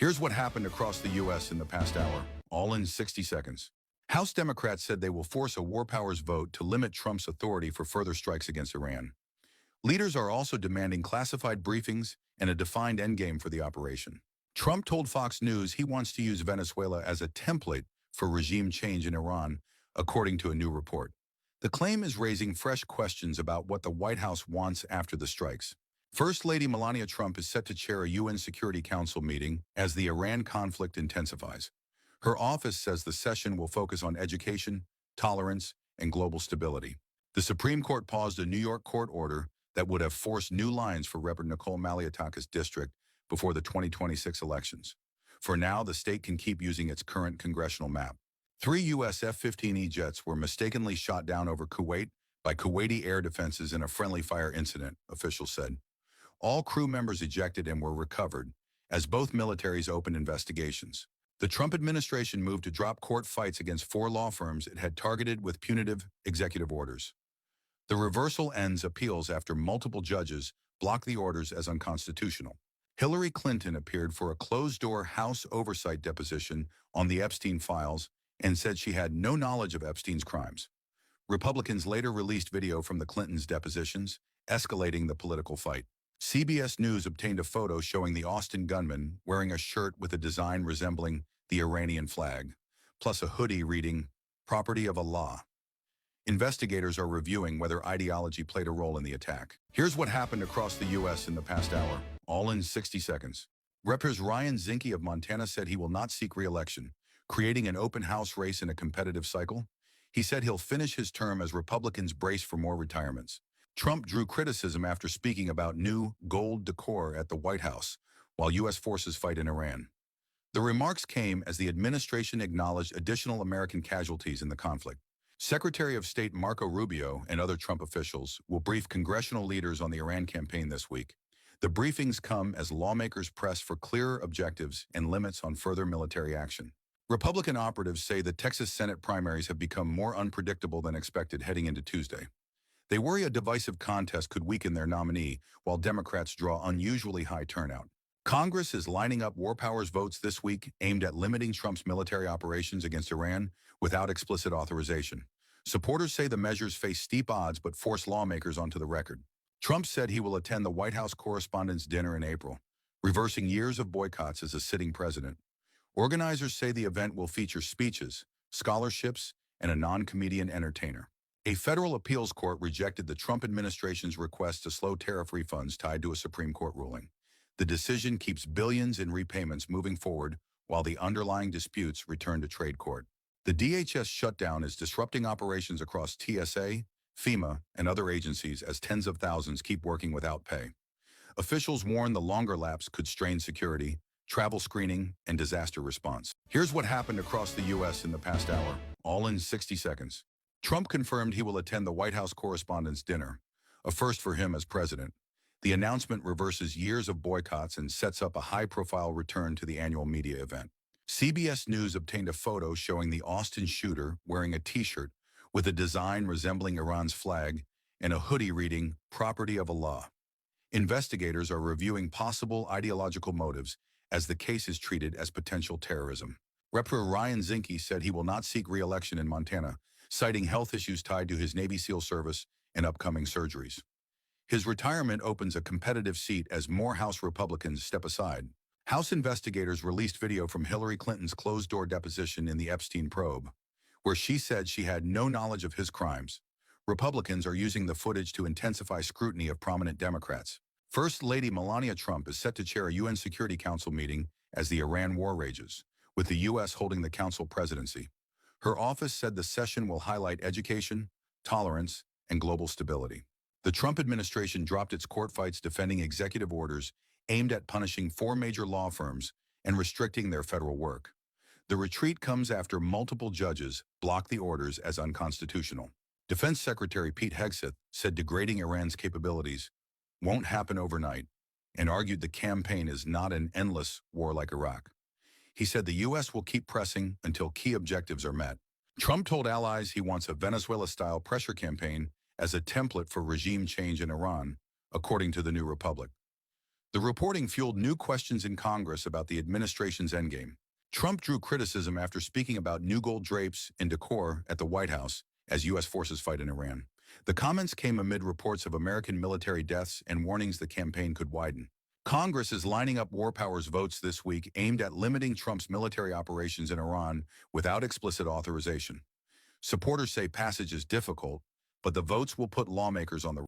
Here's what happened across the U.S. in the past hour, all in 60 seconds. House Democrats said they will force a war powers vote to limit Trump's authority for further strikes against Iran. Leaders are also demanding classified briefings and a defined endgame for the operation. Trump told Fox News he wants to use Venezuela as a template for regime change in Iran, according to a new report. The claim is raising fresh questions about what the White House wants after the strikes. First Lady Melania Trump is set to chair a UN Security Council meeting as the Iran conflict intensifies. Her office says the session will focus on education, tolerance, and global stability. The Supreme Court paused a New York court order that would have forced new lines for Rep. Nicole Malliotakis' district before the 2026 elections. For now, the state can keep using its current congressional map. 3 U.S. F-15E jets were mistakenly shot down over Kuwait by Kuwaiti air defenses in a friendly fire incident, officials said. All crew members ejected and were recovered, as both militaries opened investigations. The Trump administration moved to drop court fights against 4 law firms it had targeted with punitive executive orders. The reversal ends appeals after multiple judges blocked the orders as unconstitutional. Hillary Clinton appeared for a closed-door House oversight deposition on the Epstein files and said she had no knowledge of Epstein's crimes. Republicans later released video from the Clintons' depositions, escalating the political fight. CBS News obtained a photo showing the Austin gunman wearing a shirt with a design resembling the Iranian flag, plus a hoodie reading, "Property of Allah." Investigators are reviewing whether ideology played a role in the attack. Here's what happened across the U.S. in the past hour, all in 60 seconds. Rep. Ryan Zinke of Montana said he will not seek re-election, creating an open house race in a competitive cycle. He said he'll finish his term as Republicans brace for more retirements. Trump drew criticism after speaking about new gold decor at the White House while U.S. forces fight in Iran. The remarks came as the administration acknowledged additional American casualties in the conflict. Secretary of State Marco Rubio and other Trump officials will brief congressional leaders on the Iran campaign this week. The briefings come as lawmakers press for clearer objectives and limits on further military action. Republican operatives say the Texas Senate primaries have become more unpredictable than expected heading into Tuesday. They worry a divisive contest could weaken their nominee, while Democrats draw unusually high turnout. Congress is lining up war powers votes this week aimed at limiting Trump's military operations against Iran without explicit authorization. Supporters say the measures face steep odds but force lawmakers onto the record. Trump said he will attend the White House Correspondents' Dinner in April, reversing years of boycotts as a sitting president. Organizers say the event will feature speeches, scholarships, and a non-comedian entertainer. A federal appeals court rejected the Trump administration's request to slow tariff refunds tied to a Supreme Court ruling. The decision keeps billions in repayments moving forward while the underlying disputes return to trade court. The DHS shutdown is disrupting operations across TSA, FEMA, and other agencies as tens of thousands keep working without pay. Officials warn the longer lapse could strain security, travel screening, and disaster response. Here's what happened across the U.S. in the past hour, all in 60 seconds. Trump confirmed he will attend the White House Correspondents' Dinner, a first for him as president. The announcement reverses years of boycotts and sets up a high-profile return to the annual media event. CBS News obtained a photo showing the Austin shooter wearing a T-shirt with a design resembling Iran's flag and a hoodie reading, "Property of Allah." Investigators are reviewing possible ideological motives as the case is treated as potential terrorism. Rep. Ryan Zinke said he will not seek re-election in Montana, citing health issues tied to his Navy SEAL service and upcoming surgeries. His retirement opens a competitive seat as more House Republicans step aside. House investigators released video from Hillary Clinton's closed-door deposition in the Epstein probe, where she said she had no knowledge of his crimes. Republicans are using the footage to intensify scrutiny of prominent Democrats. First Lady Melania Trump is set to chair a UN Security Council meeting as the Iran war rages, with the U.S. holding the council presidency. Her office said the session will highlight education, tolerance, and global stability. The Trump administration dropped its court fights defending executive orders aimed at punishing 4 major law firms and restricting their federal work. The retreat comes after multiple judges blocked the orders as unconstitutional. Defense Secretary Pete Hegseth said degrading Iran's capabilities won't happen overnight and argued the campaign is not an endless war like Iraq. He said the U.S. will keep pressing until key objectives are met. Trump told allies he wants a Venezuela-style pressure campaign as a template for regime change in Iran, according to the New Republic. The reporting fueled new questions in Congress about the administration's endgame. Trump drew criticism after speaking about new gold drapes and decor at the White House as U.S. forces fight in Iran. The comments came amid reports of American military deaths and warnings the campaign could widen. Congress is lining up war powers votes this week aimed at limiting Trump's military operations in Iran without explicit authorization. Supporters say passage is difficult, but the votes will put lawmakers on the